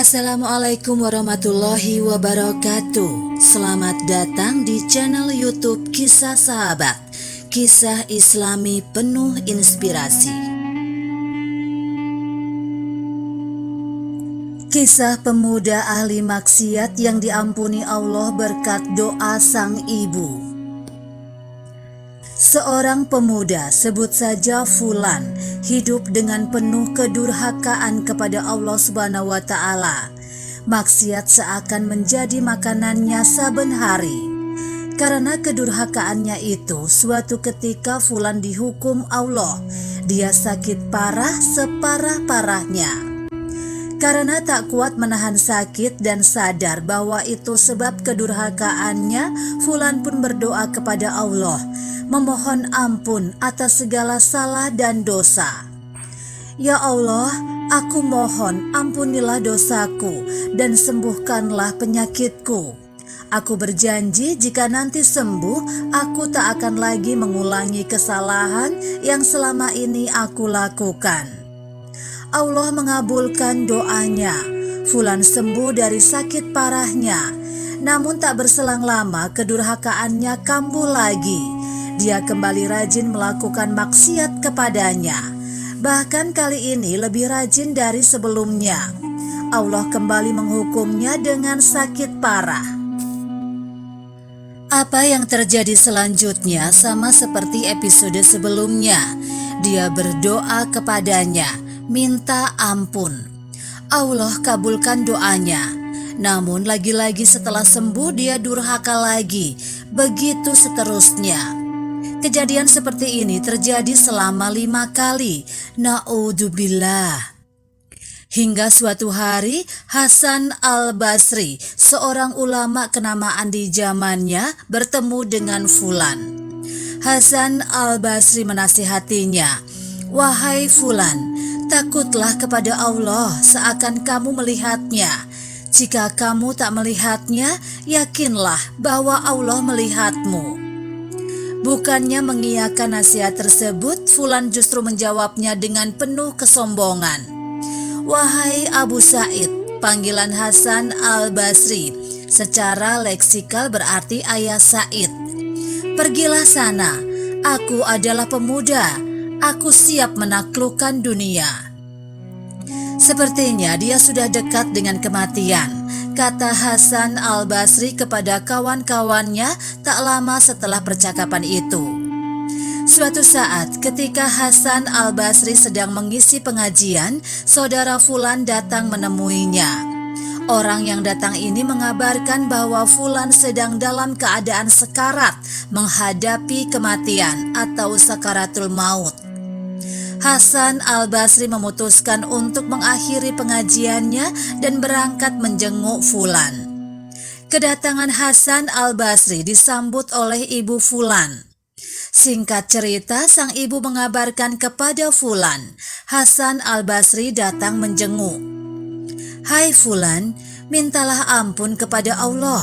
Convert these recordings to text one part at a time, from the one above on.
Assalamualaikum warahmatullahi wabarakatuh. Selamat datang di channel YouTube Kisah Sahabat, kisah Islami penuh inspirasi. Kisah pemuda ahli maksiat yang diampuni Allah berkat doa sang ibu. Seorang pemuda, sebut saja Fulan, hidup dengan penuh kedurhakaan kepada Allah Subhanahu wa Ta'ala. Maksiat seakan menjadi makanannya saben hari. Karena kedurhakaannya itu, suatu ketika Fulan dihukum Allah. Dia sakit parah separah-parahnya. Karena tak kuat menahan sakit dan sadar bahwa itu sebab kedurhakaannya, Fulan pun berdoa kepada Allah, memohon ampun atas segala salah dan dosa. Ya Allah, aku mohon ampunilah dosaku dan sembuhkanlah penyakitku. Aku berjanji jika nanti sembuh, aku tak akan lagi mengulangi kesalahan yang selama ini aku lakukan. Allah mengabulkan doanya. Fulan sembuh dari sakit parahnya. Namun tak berselang lama kedurhakaannya kambuh lagi. Dia kembali rajin melakukan maksiat kepadanya. Bahkan kali ini lebih rajin dari sebelumnya. Allah kembali menghukumnya dengan sakit parah. Apa yang terjadi selanjutnya sama seperti episode sebelumnya. Dia berdoa kepadanya, minta ampun. Allah kabulkan doanya. Namun lagi-lagi setelah sembuh dia durhaka lagi. Begitu seterusnya. Kejadian seperti ini terjadi selama 5 kali. Na'udzubillah. Hingga suatu hari Hasan al-Basri, seorang ulama kenamaan di zamannya, bertemu dengan Fulan. Hasan al-Basri menasihatinya, "Wahai Fulan, takutlah kepada Allah seakan kamu melihatnya. Jika kamu tak melihatnya, yakinlah bahwa Allah melihatmu." Bukannya mengiyakan nasihat tersebut, Fulan justru menjawabnya dengan penuh kesombongan. "Wahai Abu Sa'id," panggilan Hasan al-Basri secara leksikal berarti ayah Sa'id, "pergilah sana, aku adalah pemuda. Aku siap menaklukkan dunia." Sepertinya dia sudah dekat dengan kematian, kata Hasan al-Basri kepada kawan-kawannya tak lama setelah percakapan itu. Suatu saat ketika Hasan al-Basri sedang mengisi pengajian, saudara Fulan datang menemuinya. Orang yang datang ini mengabarkan bahwa Fulan sedang dalam keadaan sekarat menghadapi kematian atau sakaratul maut. Hasan al-Basri memutuskan untuk mengakhiri pengajiannya dan berangkat menjenguk Fulan. Kedatangan Hasan al-Basri disambut oleh ibu Fulan. Singkat cerita, sang ibu mengabarkan kepada Fulan, Hasan al-Basri datang menjenguk. "Hai Fulan, mintalah ampun kepada Allah,"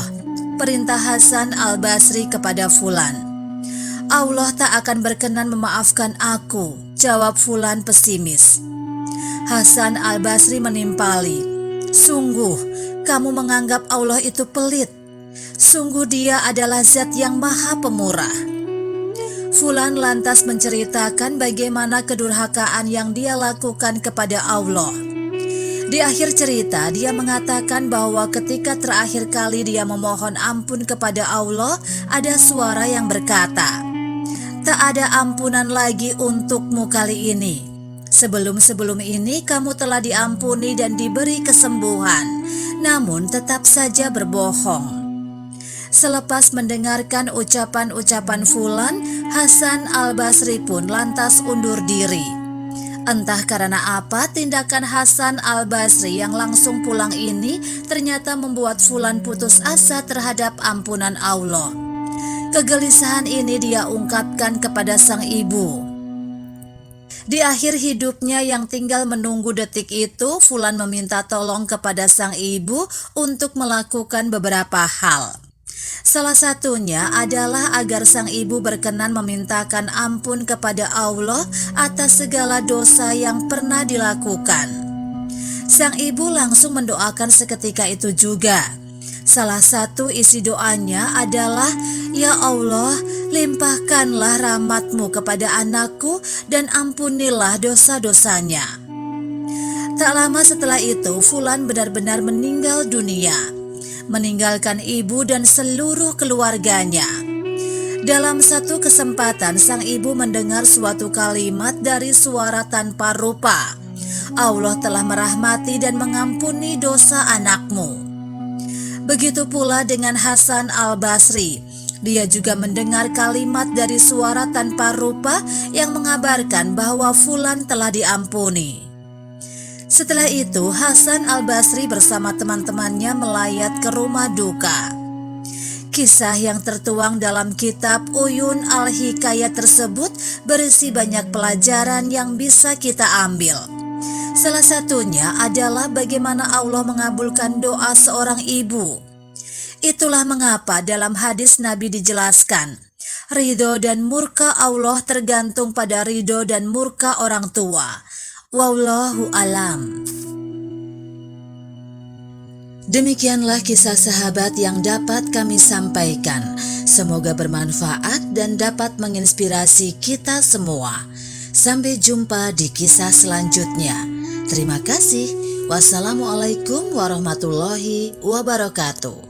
perintah Hasan al-Basri kepada Fulan. "Allah tak akan berkenan memaafkan aku," jawab Fulan pesimis. Hasan al-Basri menimpali, "Sungguh, kamu menganggap Allah itu pelit. Sungguh Dia adalah Zat yang Maha Pemurah." Fulan lantas menceritakan bagaimana kedurhakaan yang dia lakukan kepada Allah. Di akhir cerita, dia mengatakan bahwa ketika terakhir kali dia memohon ampun kepada Allah, ada suara yang berkata, "Tak ada ampunan lagi untukmu kali ini. Sebelum-sebelum ini kamu telah diampuni dan diberi kesembuhan, namun tetap saja berbohong." Selepas mendengarkan ucapan-ucapan Fulan, Hasan al-Basri pun lantas undur diri. Entah karena apa, tindakan Hasan al-Basri yang langsung pulang ini ternyata membuat Fulan putus asa terhadap ampunan Allah. Kegelisahan ini dia ungkapkan kepada sang ibu. Di akhir hidupnya yang tinggal menunggu detik itu, Fulan meminta tolong kepada sang ibu untuk melakukan beberapa hal. Salah satunya adalah agar sang ibu berkenan memintakan ampun kepada Allah atas segala dosa yang pernah dilakukan. Sang ibu langsung mendoakan seketika itu juga. Salah satu isi doanya adalah, "Ya Allah, limpahkanlah rahmat-Mu kepada anakku dan ampunilah dosa-dosanya." Tak lama setelah itu, Fulan benar-benar meninggal dunia, meninggalkan ibu dan seluruh keluarganya. Dalam satu kesempatan, sang ibu mendengar suatu kalimat dari suara tanpa rupa, "Allah telah merahmati dan mengampuni dosa anakmu." Begitu pula dengan Hasan al-Basri. Dia juga mendengar kalimat dari suara tanpa rupa yang mengabarkan bahwa Fulan telah diampuni. Setelah itu, Hasan al-Basri bersama teman-temannya melayat ke rumah duka. Kisah yang tertuang dalam kitab Uyun al-Hikayat tersebut berisi banyak pelajaran yang bisa kita ambil. Salah satunya adalah bagaimana Allah mengabulkan doa seorang ibu. Itulah mengapa dalam hadis Nabi dijelaskan, ridho dan murka Allah tergantung pada ridho dan murka orang tua. Wallahu alam. Demikianlah kisah sahabat yang dapat kami sampaikan. Semoga bermanfaat dan dapat menginspirasi kita semua. Sampai jumpa di kisah selanjutnya. Terima kasih. Wassalamualaikum warahmatullahi wabarakatuh.